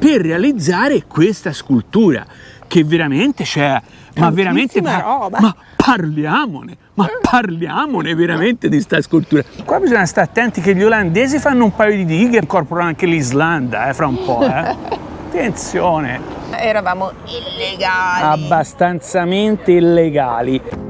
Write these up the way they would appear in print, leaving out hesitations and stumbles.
per realizzare questa scultura che veramente c'è, ma veramente roba. ma parliamone veramente di sta scultura. Qua bisogna stare attenti che gli olandesi fanno un paio di dighe e incorporano anche l'Islanda, fra un po', Attenzione. Eravamo illegali. Abbastanzamente illegali.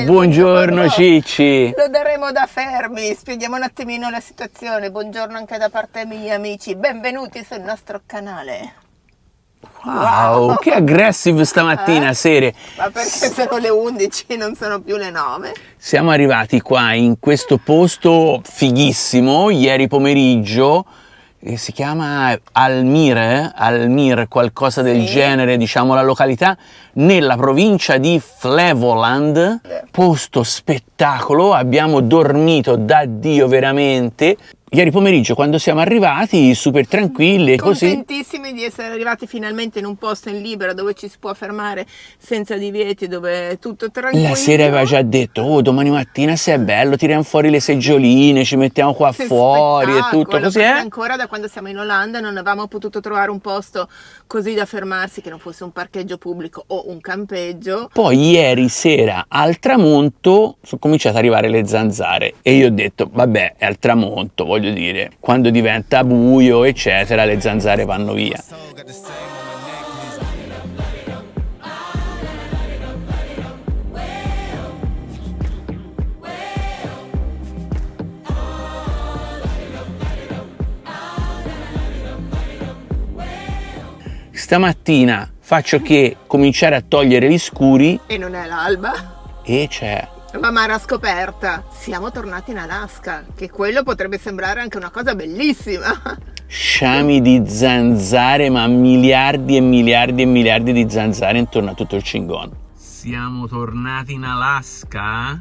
Buongiorno Cicci. Lo daremo da fermi, spieghiamo un attimino la situazione. Buongiorno anche da parte mia, amici, benvenuti sul nostro canale. Wow, che aggressive stamattina, Sere. Ma perché sono le 11, non sono più le 9? Siamo arrivati qua in questo posto fighissimo ieri pomeriggio, che si chiama Almere, qualcosa del genere, diciamo la località, nella provincia di Flevoland. Posto spettacolo, abbiamo dormito da Dio veramente. Ieri pomeriggio quando siamo arrivati, super tranquilli, così. Contentissimi di essere arrivati finalmente in un posto in libero dove ci si può fermare senza divieti, dove è tutto tranquillo. La sera aveva già detto, domani mattina se è bello tiriamo fuori le seggioline, ci mettiamo qua fuori e tutto così. Ancora da quando siamo in Olanda non avevamo potuto trovare un posto così da fermarsi che non fosse un parcheggio pubblico o un campeggio. Poi ieri sera al tramonto sono cominciate ad arrivare le zanzare e io ho detto, vabbè, è al tramonto, voglio dire, quando diventa buio eccetera le zanzare vanno via. Stamattina faccio che cominciare a togliere gli scuri e non è l'alba e c'è la mare scoperta. Siamo tornati in Alaska, che quello potrebbe sembrare anche una cosa bellissima. Sciami di zanzare, ma miliardi e miliardi e miliardi di zanzare intorno a tutto il Cingon. Siamo tornati in Alaska.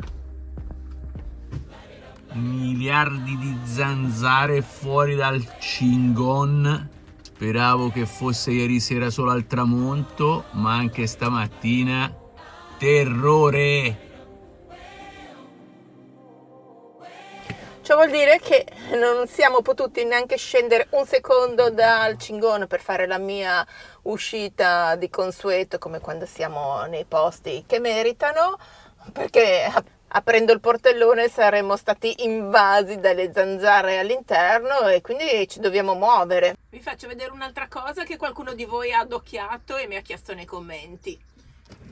Miliardi di zanzare fuori dal Cingon. Speravo che fosse ieri sera solo al tramonto, ma anche stamattina. Terrore! Ciò vuol dire che non siamo potuti neanche scendere un secondo dal Cingon per fare la mia uscita di consueto, come quando siamo nei posti che meritano, perché aprendo il portellone saremmo stati invasi dalle zanzare all'interno e quindi ci dobbiamo muovere. Vi faccio vedere un'altra cosa che qualcuno di voi ha adocchiato e mi ha chiesto nei commenti.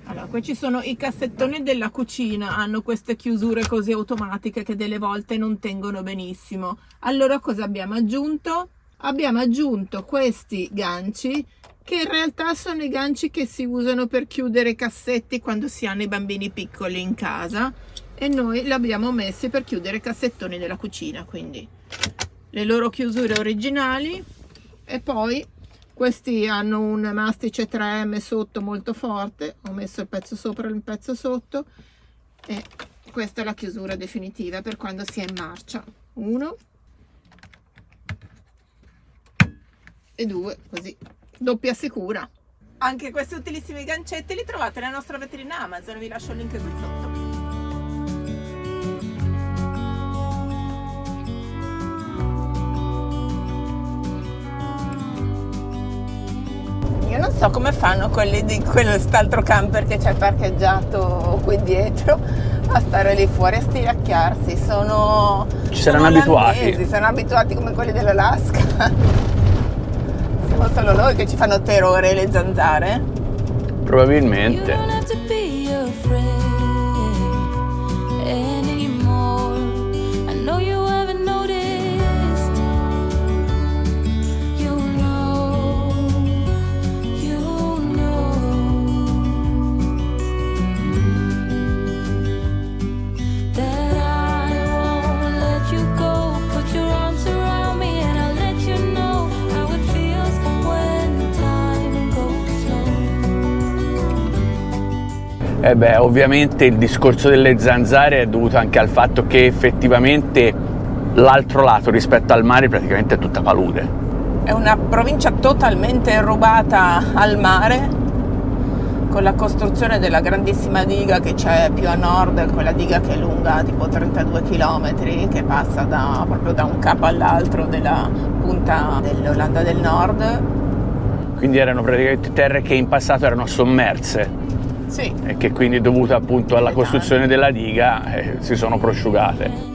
Allora, qui ci sono i cassettoni della cucina, hanno queste chiusure così automatiche che delle volte non tengono benissimo. Allora cosa abbiamo aggiunto? Abbiamo aggiunto questi ganci che in realtà sono i ganci che si usano per chiudere i cassetti quando si hanno i bambini piccoli in casa e noi li abbiamo messi per chiudere i cassettoni della cucina, quindi le loro chiusure originali. E poi questi hanno un mastice 3M sotto molto forte, ho messo il pezzo sopra e il pezzo sotto e questa è la chiusura definitiva per quando si è in marcia. 1 e 2, così, doppia sicura. Anche questi utilissimi gancetti li trovate nella nostra vetrina Amazon, vi lascio il link qui sotto. Io non so come fanno quelli di quest'altro camper che c'è parcheggiato qui dietro a stare lì fuori a stiracchiarsi. Ci saranno abituati. Sono abituati come quelli dell'Alaska. Siamo solo noi che ci fanno terrore le zanzare? Probabilmente. E beh, ovviamente il discorso delle zanzare è dovuto anche al fatto che effettivamente l'altro lato rispetto al mare praticamente è tutta palude. È una provincia totalmente rubata al mare, con la costruzione della grandissima diga che c'è più a nord, quella diga che è lunga tipo 32 km, che passa proprio da un capo all'altro della punta dell'Olanda del Nord. Quindi erano praticamente terre che in passato erano sommerse. Sì. E che quindi dovuto appunto alla costruzione della diga si sono prosciugate.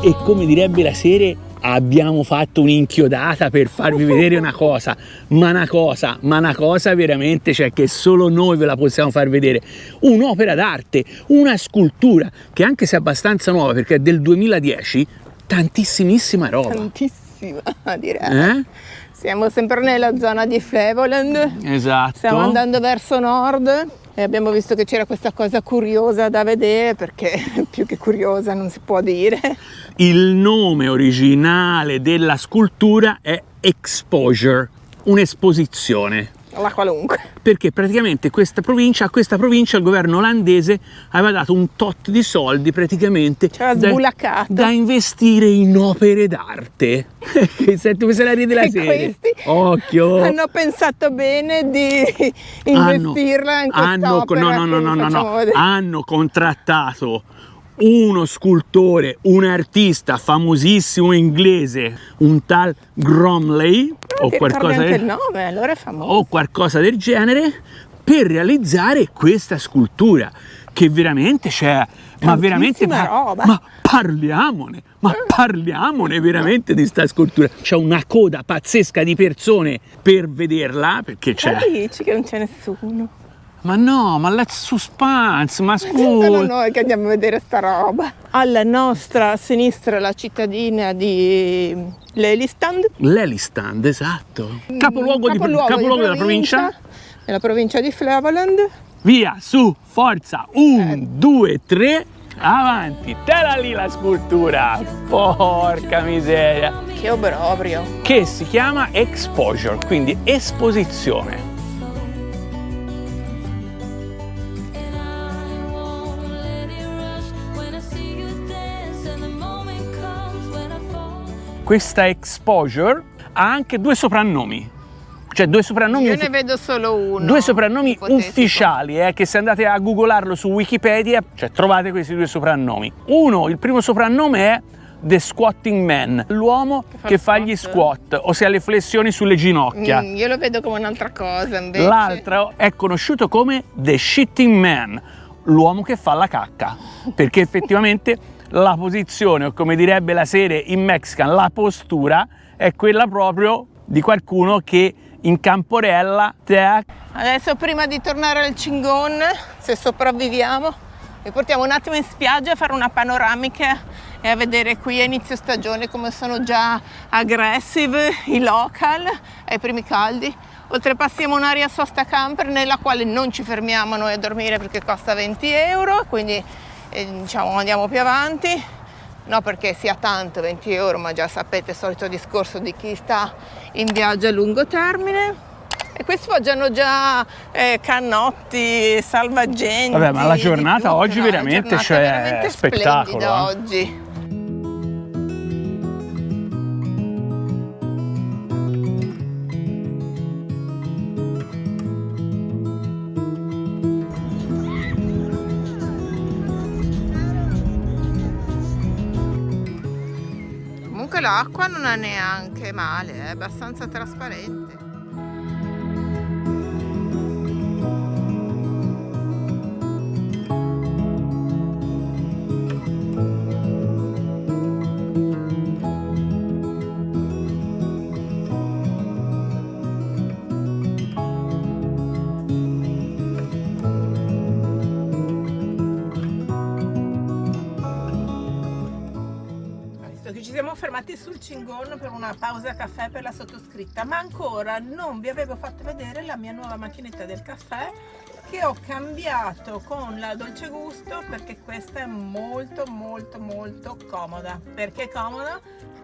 E come direbbe la serie, abbiamo fatto un'inchiodata per farvi vedere una cosa veramente, cioè che solo noi ve la possiamo far vedere. Un'opera d'arte, una scultura, che anche se è abbastanza nuova perché è del 2010, tantissimissima roba. Tantissima, direi. Siamo sempre nella zona di Flevoland. Esatto. Stiamo andando verso nord e abbiamo visto che c'era questa cosa curiosa da vedere, perché più che curiosa non si può dire. Il nome originale della scultura è Exposure, un'esposizione. La qualunque. Perché praticamente a questa provincia il governo olandese aveva dato un tot di soldi praticamente da investire in opere d'arte. Senti, questa è la ride della serie. Occhio! Hanno pensato bene di investirla in quest'opera. Hanno contrattato uno scultore, un artista famosissimo inglese, un tal Gromley o qualcosa del nome, allora è famoso. O qualcosa del genere, per realizzare questa scultura che veramente c'è, ma veramente roba. ma parliamone veramente di sta scultura. C'è una coda pazzesca di persone per vederla, perché c'è. Ma dici che non c'è nessuno? Ma no, ma let's suspense, ma scusa. Sono noi che andiamo a vedere sta roba. Alla nostra sinistra la cittadina di Lelystad. Lelystad, esatto. Capoluogo della provincia. Nella provincia di Flevoland. Via, su, forza, 1, 2, 3, avanti, tela lì la scultura. Porca miseria. Che obbrobrio. Che si chiama Exposure, quindi esposizione. Questa Exposure ha anche due soprannomi, cioè due soprannomi. Io ne vedo solo uno. Due soprannomi ufficiali, che se andate a googlarlo su Wikipedia, cioè trovate questi due soprannomi. Il primo soprannome è The Squatting Man, l'uomo che fa gli squat, ossia le flessioni sulle ginocchia. Io lo vedo come un'altra cosa invece. L'altro è conosciuto come The Shitting Man, l'uomo che fa la cacca, perché effettivamente la posizione, o come direbbe la serie in Mexican, la postura, è quella proprio di qualcuno che in camporella. Adesso, prima di tornare al Chingon, se sopravviviamo, vi portiamo un attimo in spiaggia a fare una panoramica e a vedere qui a inizio stagione come sono già aggressive i local ai primi caldi. Oltrepassiamo un'area sosta camper nella quale non ci fermiamo noi a dormire perché costa 20 euro, quindi diciamo andiamo più avanti, no perché sia tanto 20 euro, ma già sapete il solito discorso di chi sta in viaggio a lungo termine. E qui sfoggiano già cannotti, salvagenti. Vabbè, ma la giornata oggi veramente c'è spettacolo. Oggi. Comunque l'acqua non è neanche male, è abbastanza trasparente. siamo fermati sul Cingon per una pausa caffè per la sottoscritta, ma ancora non vi avevo fatto vedere la mia nuova macchinetta del caffè che ho cambiato con la Dolce Gusto, perché questa è molto comoda. Perché comoda?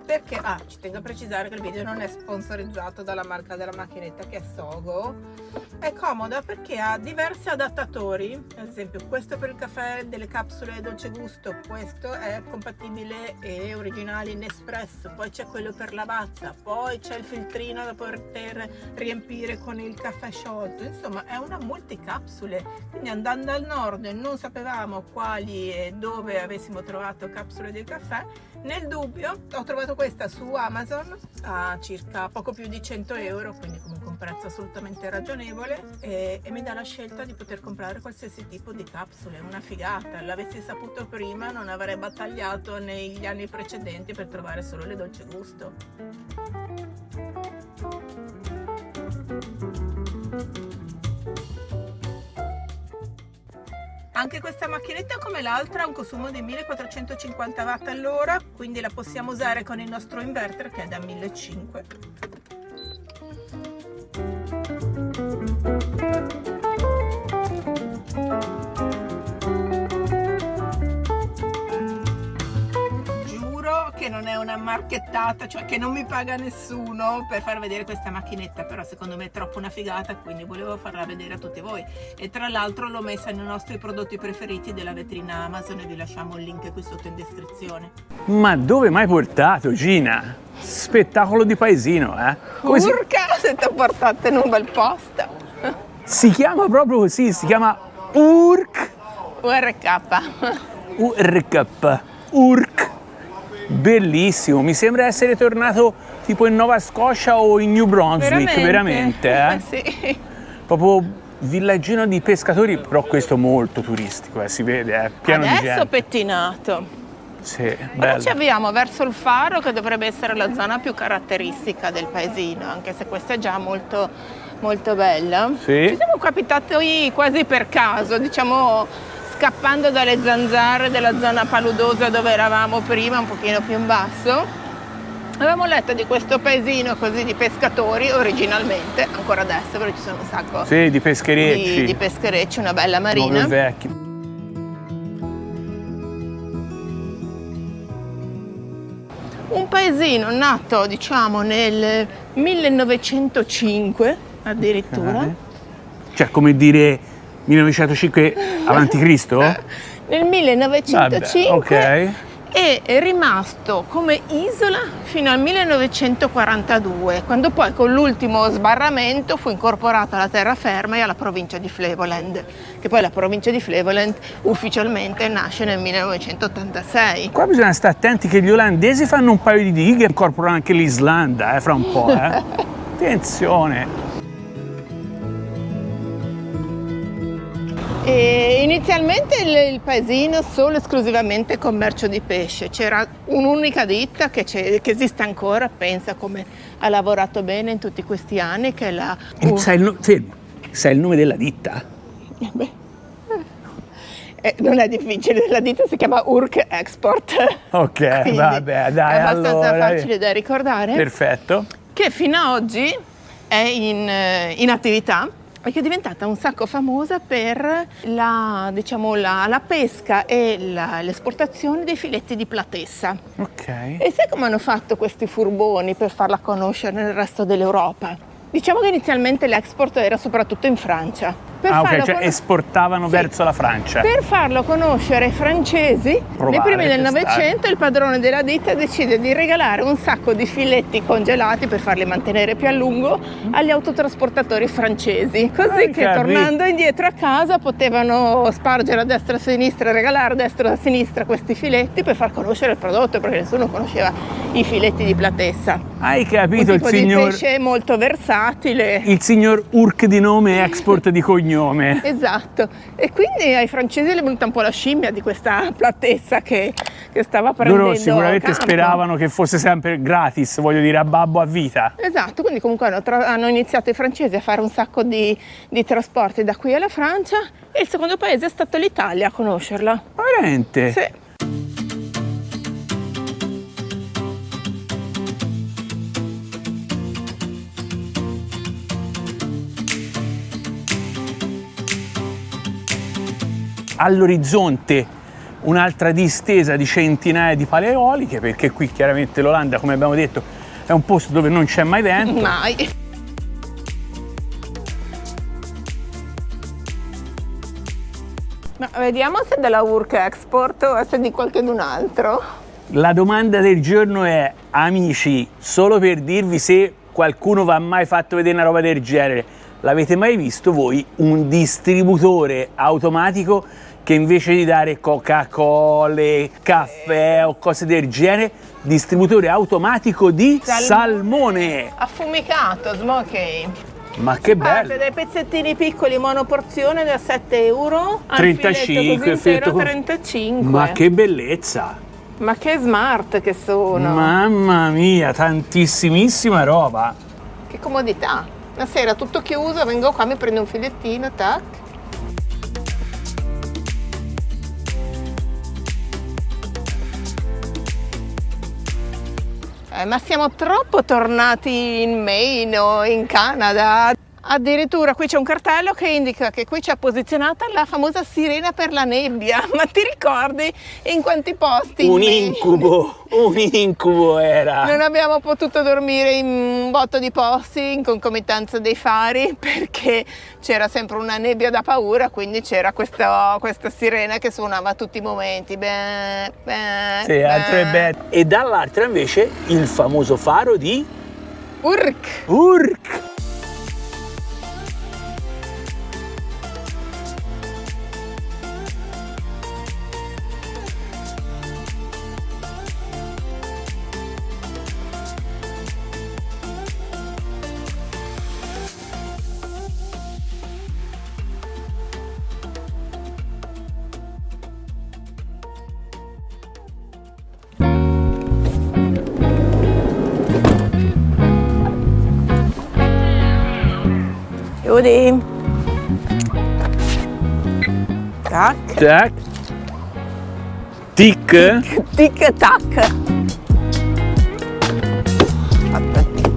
Perché, ci tengo a precisare che il video non è sponsorizzato dalla marca della macchinetta, che è Sogo. È comoda perché ha diversi adattatori, ad esempio questo per il caffè delle capsule Dolce Gusto, questo è compatibile e originale in espresso, poi c'è quello per la bazza, poi c'è il filtrino da poter riempire con il caffè sciolto, insomma è una multicapsule, quindi andando al nord non sapevamo quali e dove avessimo trovato capsule del caffè. Nel dubbio ho trovato questa su Amazon a circa poco più di 100 euro, quindi comunque un prezzo assolutamente ragionevole, e mi dà la scelta di poter comprare qualsiasi tipo di capsule. Una figata, l'avessi saputo prima non avrei battagliato negli anni precedenti per trovare solo le Dolce Gusto. Anche questa macchinetta, come l'altra, ha un consumo di 1450 watt all'ora, quindi la possiamo usare con il nostro inverter che è da 1500. Giuro che non è una marchettata, cioè che non mi paga nessuno per far vedere questa macchinetta, però secondo me è troppo una figata, quindi volevo farla vedere a tutti voi. E tra l'altro l'ho messa nei nostri prodotti preferiti della vetrina Amazon e vi lasciamo il link qui sotto in descrizione. Ma dove mai portato, Gina? Spettacolo di paesino, eh? Come Urca, se ti ha portato in un bel posto. si chiama proprio così, si chiama URK. URK. Bellissimo, mi sembra essere tornato tipo in Nova Scotia o in New Brunswick, veramente Sì. Proprio villaggino di pescatori, però questo molto turistico, si vede, pieno di gente. Adesso pettinato. Sì, Ora bello. ci avviamo verso il faro, che dovrebbe essere la zona più caratteristica del paesino, anche se questa è già molto bella. Sì. Ci siamo capitati quasi per caso, diciamo scappando dalle zanzare della zona paludosa dove eravamo prima, un pochino più in basso. Avevamo letto di questo paesino così di pescatori originalmente, ancora adesso, perché ci sono un sacco Sì, di pescherecci. di pescherecci, una bella marina. Nuovi e vecchi. Un paesino nato, diciamo, nel 1905 addirittura. Cioè, come dire 1905 avanti Cristo? Nel 1905 ok. e è rimasto come isola fino al 1942, quando poi con l'ultimo sbarramento fu incorporato alla terraferma e alla provincia di Flevoland, che poi la provincia di Flevoland ufficialmente nasce nel 1986. Qua bisogna stare attenti che gli olandesi fanno un paio di dighe e incorporano anche l'Islanda, fra un po', Attenzione! E inizialmente il paesino solo esclusivamente commercio di pesce, c'era un'unica ditta che esiste ancora, pensa come ha lavorato bene in tutti questi anni, che è la Sai il nome della ditta? non è difficile, la ditta si chiama Urk Export. Ok, Quindi vabbè, dai, è abbastanza allora, facile da ricordare. Perfetto. Che fino ad oggi è in attività e che è diventata un sacco famosa per la pesca e l'esportazione dei filetti di platessa. Ok. E sai come hanno fatto questi furboni per farla conoscere nel resto dell'Europa? Diciamo che inizialmente l'export era soprattutto in Francia. Ok, cioè esportavano verso la Francia. Per farlo conoscere ai francesi, nei primi del Novecento il padrone della ditta decide di regalare un sacco di filetti congelati per farli mantenere più a lungo agli autotrasportatori francesi, così che tornando indietro a casa potevano spargere a destra e a sinistra, regalare a destra e a sinistra questi filetti per far conoscere il prodotto, perché nessuno conosceva i filetti di platessa. Hai capito, il signor? Un pesce molto versatile. Il signor Urk di nome e export di cognome. Esatto, e quindi ai francesi è venuta un po' la scimmia di questa platessa che stava prendendo Loro sicuramente campo. speravano che fosse sempre gratis, voglio dire, a babbo a vita. Esatto, quindi comunque hanno iniziato i francesi a fare un sacco di trasporti da qui alla Francia e il secondo paese è stato l'Italia a conoscerla. Veramente? Sì. all'orizzonte un'altra distesa di centinaia di pale eoliche, perché qui chiaramente l'Olanda, come abbiamo detto, è un posto dove non c'è mai vento. Mai. Ma vediamo se è della Work Export o se è di qualcun altro. La domanda del giorno è, amici, solo per dirvi se qualcuno vi ha mai fatto vedere una roba del genere, l'avete mai visto voi un distributore automatico che invece di dare Coca-Cola, caffè o cose del genere, distributore automatico di salmone? Affumicato, smoky. Ma che Parte bello! dai pezzettini piccoli monoporzione da 7 euro al 35, filetto così intero fetto con- 35. Ma che bellezza! Ma che smart che sono! Mamma mia, tantissimissima roba! Che comodità! La sera tutto chiuso, vengo qua, mi prendo un filettino, tac. Ma siamo troppo tornati in Maine o in Canada. Addirittura qui c'è un cartello che indica che qui c'è posizionata la famosa sirena per la nebbia. Ma ti ricordi in quanti posti? Un incubo era! Non abbiamo potuto dormire in un botto di posti in concomitanza dei fari perché c'era sempre una nebbia da paura, quindi c'era questa sirena che suonava a tutti i momenti. Beh, Sì, altre belle. E dall'altra invece il famoso faro di Urk! Chiudi. Tac. tac, tic, Tic tac. Fatta tic.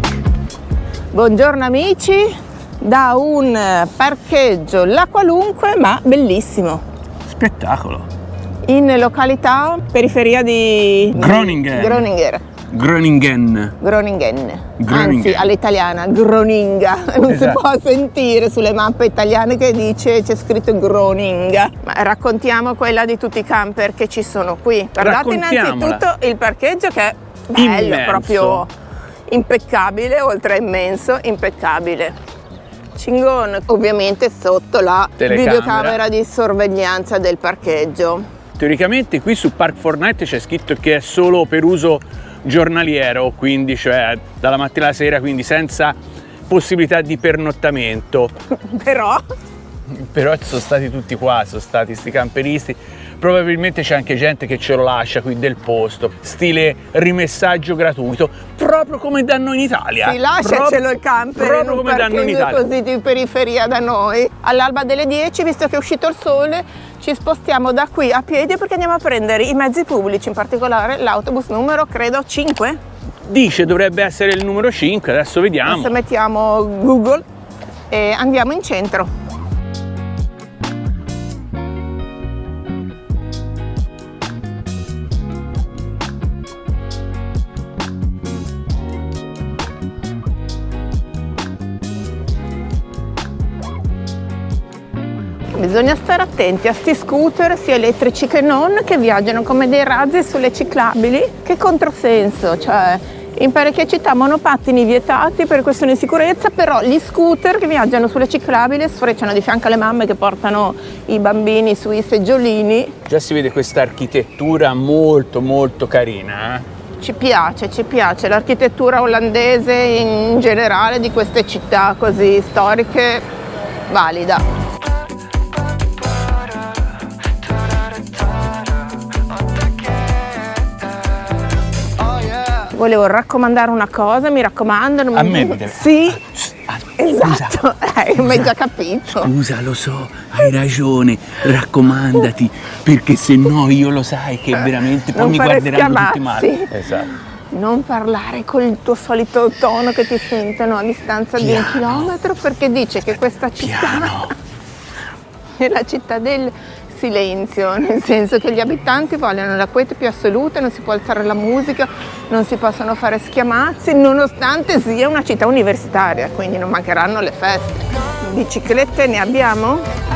Buongiorno amici, da un parcheggio la qualunque ma bellissimo, spettacolo. in località periferia di Groningen. Groningen. Anzi, all'italiana, Groninga. Non si Esatto. può sentire sulle mappe italiane che dice, c'è scritto Groninga. Ma raccontiamo quella di tutti i camper che ci sono qui. Guardate innanzitutto il parcheggio che è bello, Immenso. proprio impeccabile, oltre a immenso, impeccabile. Cingone, ovviamente sotto la Telecamera. videocamera di sorveglianza del parcheggio. Teoricamente qui su Park4Night c'è scritto che è solo per uso giornaliero, quindi cioè dalla mattina alla sera, quindi senza possibilità di pernottamento. Però Sono stati tutti qua, sono stati sti camperisti. Probabilmente c'è anche gente che ce lo lascia qui del posto, stile rimessaggio gratuito, proprio come danno in Italia. si lasciacelo il camper in proprio un come danno in parcheggio Italia. così di periferia da noi. All'alba delle 10, visto che è uscito il sole, ci spostiamo da qui a piedi perché andiamo a prendere i mezzi pubblici, in particolare l'autobus numero, credo, 5. Dice dovrebbe essere il numero 5, adesso vediamo. Adesso mettiamo Google e andiamo in centro. Bisogna stare attenti a sti scooter, sia elettrici che non, che viaggiano come dei razzi sulle ciclabili. Che controsenso, cioè in parecchie città monopattini vietati per questioni di sicurezza, però gli scooter che viaggiano sulle ciclabili sfrecciano di fianco alle mamme che portano i bambini sui seggiolini. Già si vede questa architettura molto molto carina. Ci piace l'architettura olandese in generale di queste città così storiche, valida. Volevo raccomandare una cosa, mi raccomando. A me? Sì, esatto, mi hai già capito. Scusa, lo so, hai ragione, raccomandati, perché se no io lo sai che veramente poi Non mi fare guarderanno tutti male. schiamazzi. Esatto. Non parlare col tuo solito tono che ti sentono a distanza di 1 chilometro, perché dice che questa città Piano. è la città del silenzio, nel senso che gli abitanti vogliono la quiete più assoluta, non si può alzare la musica, non si possono fare schiamazzi, nonostante sia una città universitaria, quindi non mancheranno le feste. Biciclette ne abbiamo?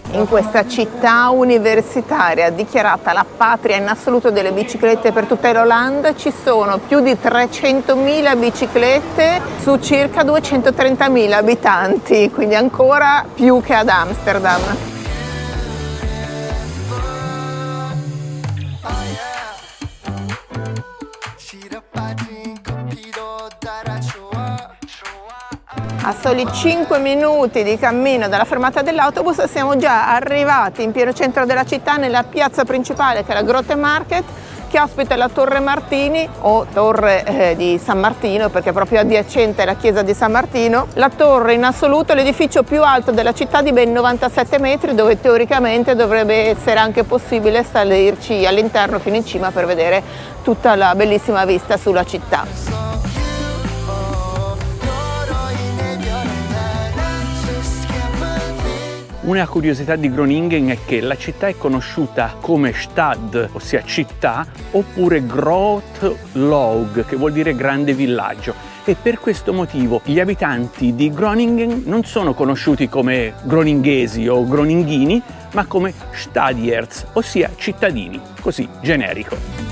In questa città universitaria dichiarata la patria in assoluto delle biciclette per tutta l'Olanda ci sono più di 300.000 biciclette su circa 230.000 abitanti, quindi ancora più che ad Amsterdam. A soli 5 minuti di cammino dalla fermata dell'autobus siamo già arrivati in pieno centro della città, nella piazza principale che è la Grote Markt, che ospita la Torre Martini o Torre di San Martino, perché è proprio adiacente alla chiesa di San Martino. La torre in assoluto è l'edificio più alto della città di ben 97 metri, dove teoricamente dovrebbe essere anche possibile salirci all'interno fino in cima per vedere tutta la bellissima vista sulla città. Una curiosità di Groningen è che la città è conosciuta come Stad, ossia città, oppure Groot-Log, che vuol dire grande villaggio. E per questo motivo gli abitanti di Groningen non sono conosciuti come groninghesi o groninghini, ma come Stadiers, ossia cittadini, così generico.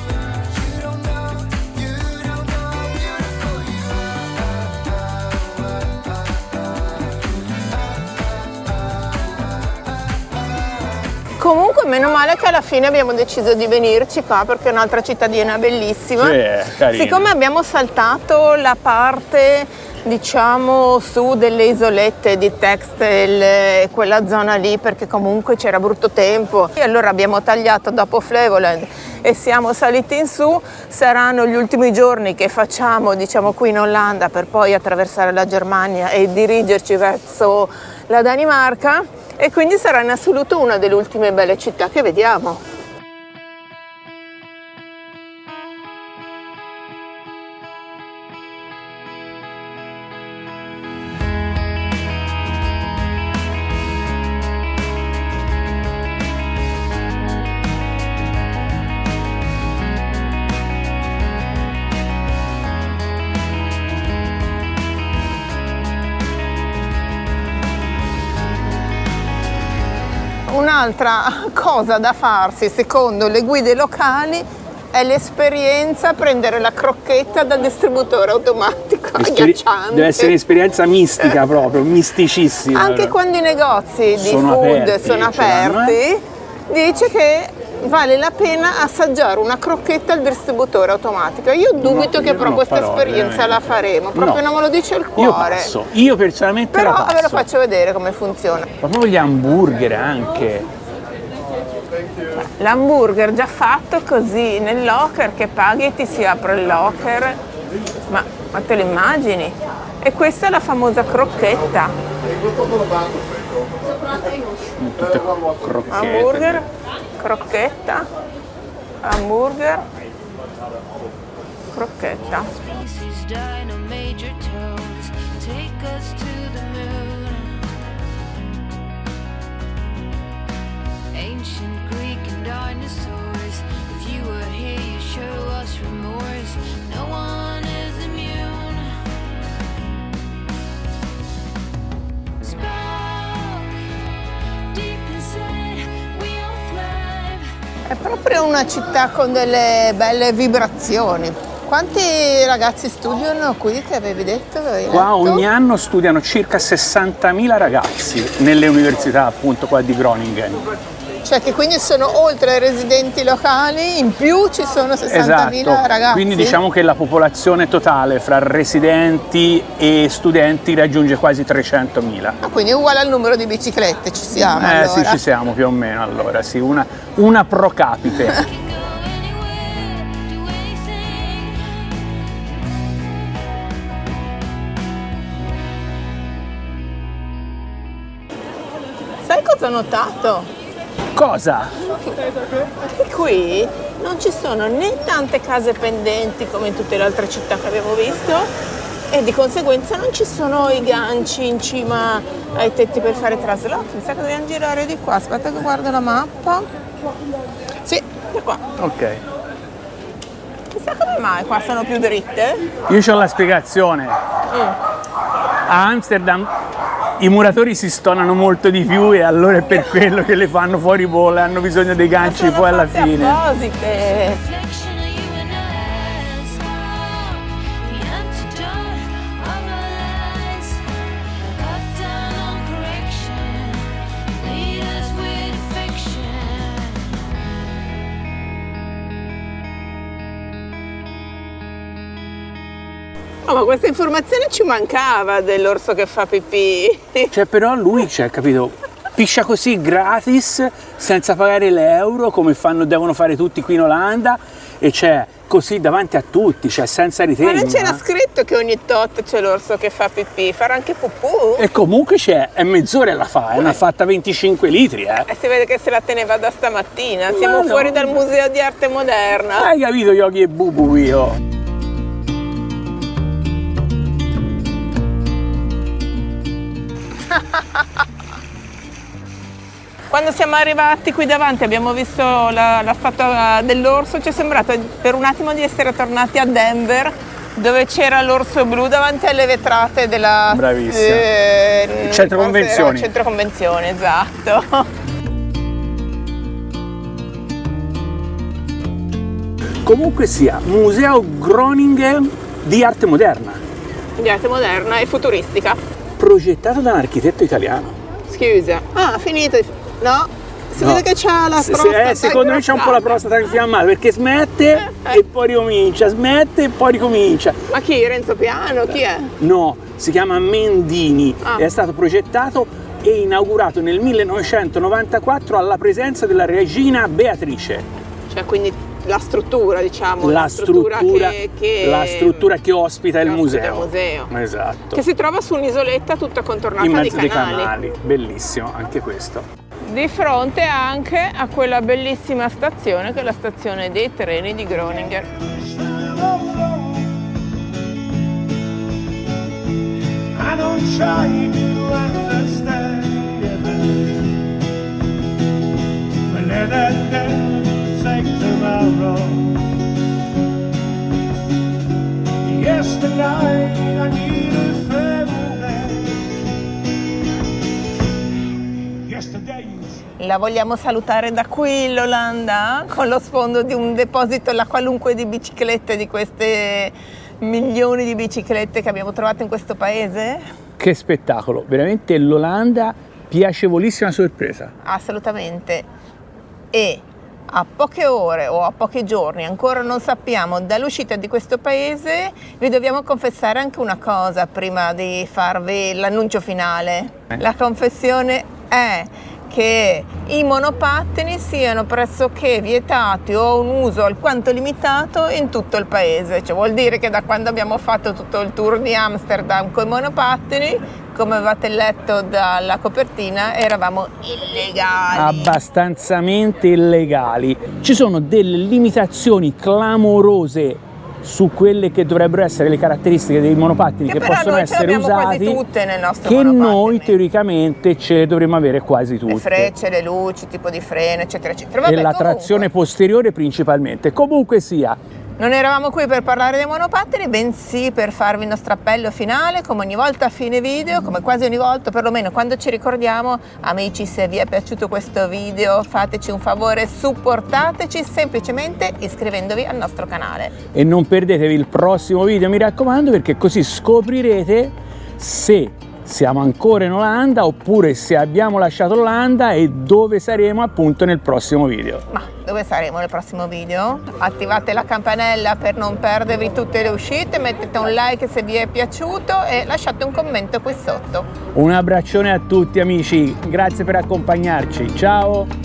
Comunque meno male che alla fine abbiamo deciso di venirci qua, perché è un'altra cittadina bellissima. Sì, è carina. Siccome abbiamo saltato la parte, diciamo, su delle isolette di Texel, quella zona lì, perché comunque c'era brutto tempo, e allora abbiamo tagliato dopo Flevoland e siamo saliti in su. Saranno gli ultimi giorni che facciamo, diciamo, qui in Olanda, per poi attraversare la Germania e dirigerci verso la Danimarca. E quindi sarà in assoluto una delle ultime belle città che vediamo. Un'altra cosa da farsi, secondo le guide locali, è l'esperienza prendere la crocchetta dal distributore automatico agghiacciante. Deve essere un'esperienza mistica proprio, misticissima. Anche quando i negozi di food sono aperti, dice che vale la pena assaggiare una crocchetta al distributore automatico. Io dubito che però questa esperienza la faremo, proprio non me lo dice il cuore. Io personalmente però la passo. Ve lo faccio vedere come funziona. Ma proprio gli hamburger anche. L'hamburger già fatto così, nel locker che paghi e ti si apre il locker. Ma te lo immagini? E questa è la famosa crocchetta. Tutte crocchette. Hamburger, crocchetta, hamburger, crocchetta. È proprio una città con delle belle vibrazioni. Quanti ragazzi studiano qui, che avevi detto? Qua ogni anno studiano circa 60.000 ragazzi nelle università, appunto, qua di Groningen. Cioè che quindi sono oltre ai residenti locali, in più ci sono 60.000 ragazzi. Quindi diciamo che la popolazione totale fra residenti e studenti raggiunge quasi 300.000. Ah, quindi è uguale al numero di biciclette, ci siamo allora. Sì, ci siamo più o meno, allora sì, una pro capite. cosa ho notato? Cosa? Che qui non ci sono né tante case pendenti come in tutte le altre città che abbiamo visto e di conseguenza non ci sono i ganci in cima ai tetti per fare traslochi. Mi sa che dobbiamo girare di qua. Aspetta che guardo la mappa. Sì, da qua. Ok. Chissà come mai qua sono più dritte. Io ho la spiegazione. A Amsterdam i muratori si stonano molto di più e allora è per quello che le fanno fuori volo, hanno bisogno dei ganci poi alla fine. Apposite. Oh, ma questa informazione ci mancava dell'orso che fa pipì. Cioè però lui, cioè, capito, piscia così gratis, senza pagare l'euro, come devono fare tutti qui in Olanda, e c'è così davanti a tutti, cioè senza ritegno. Ma non c'era scritto che ogni tot c'è l'orso che fa pipì, farà anche pupù? E comunque c'è, è mezz'ora la fa, ne ha fatta 25 litri, E si vede che se la teneva da stamattina, Ma siamo no. fuori dal Museo di Arte Moderna. Hai capito Yogi e Bubu io? Quando siamo arrivati qui davanti abbiamo visto la statua dell'orso, ci è sembrato per un attimo di essere tornati a Denver, dove c'era l'orso blu davanti alle vetrate della Bravissima. Centro convenzioni. Centro convenzioni, esatto. Comunque sia, Museo Groningen di arte moderna, Di arte moderna e futuristica. progettato da un architetto italiano. Scusa. Ah, finito. No? Si No. vede che c'ha la prostata. Secondo me c'è un po' la prostata infiammata perché smette e poi ricomincia, smette e poi ricomincia. Ma chi? Renzo Piano? Chi è? No, si chiama Mendini, Ah. è stato progettato e inaugurato nel 1994 alla presenza della regina Beatrice. Cioè, quindi la struttura, diciamo. La struttura che ospita il che ospita museo. il museo. Esatto. Che si trova su un'isoletta tutta contornata In di mezzo dei canali. canali, bellissimo anche questo. Di fronte anche a quella bellissima stazione che è la stazione dei treni di Groningen. I don't try to understand it, but let that day take tomorrow. Yesterday I needed family. Yesterday. La vogliamo salutare da qui l'Olanda con lo sfondo di un deposito la qualunque di biciclette, di queste milioni di biciclette che abbiamo trovato in questo paese? Che spettacolo, veramente l'Olanda, piacevolissima sorpresa. Assolutamente. E a poche ore o a pochi giorni, ancora non sappiamo, dall'uscita di questo paese, vi dobbiamo confessare anche una cosa prima di farvi l'annuncio finale. La confessione è che i monopattini siano pressoché vietati o un uso alquanto limitato in tutto il paese. Cioè vuol dire che da quando abbiamo fatto tutto il tour di Amsterdam con i monopattini, come avete letto dalla copertina, eravamo illegali. Abbastanzamente illegali. Ci sono delle limitazioni clamorose su quelle che dovrebbero essere le caratteristiche dei monopattini che però possono noi ce essere l'abbiamo quasi usati, tutte nel nostro che monopattino. noi teoricamente ce le dovremmo avere quasi tutte. Le frecce, le luci, tipo di freno, eccetera, eccetera. Vabbè, E la comunque, trazione posteriore principalmente. Comunque sia, non eravamo qui per parlare dei monopattini, bensì per farvi il nostro appello finale, come ogni volta a fine video, come quasi ogni volta, perlomeno quando ci ricordiamo. Amici, se vi è piaciuto questo video, fateci un favore, supportateci semplicemente iscrivendovi al nostro canale. e non perdetevi il prossimo video, mi raccomando, perché così scoprirete se siamo ancora in Olanda oppure se abbiamo lasciato l'Olanda e dove saremo appunto nel prossimo video. Ma dove saremo nel prossimo video? Attivate la campanella per non perdervi tutte le uscite, mettete un like se vi è piaciuto e lasciate un commento qui sotto. Un abbraccione a tutti amici, grazie per accompagnarci, ciao!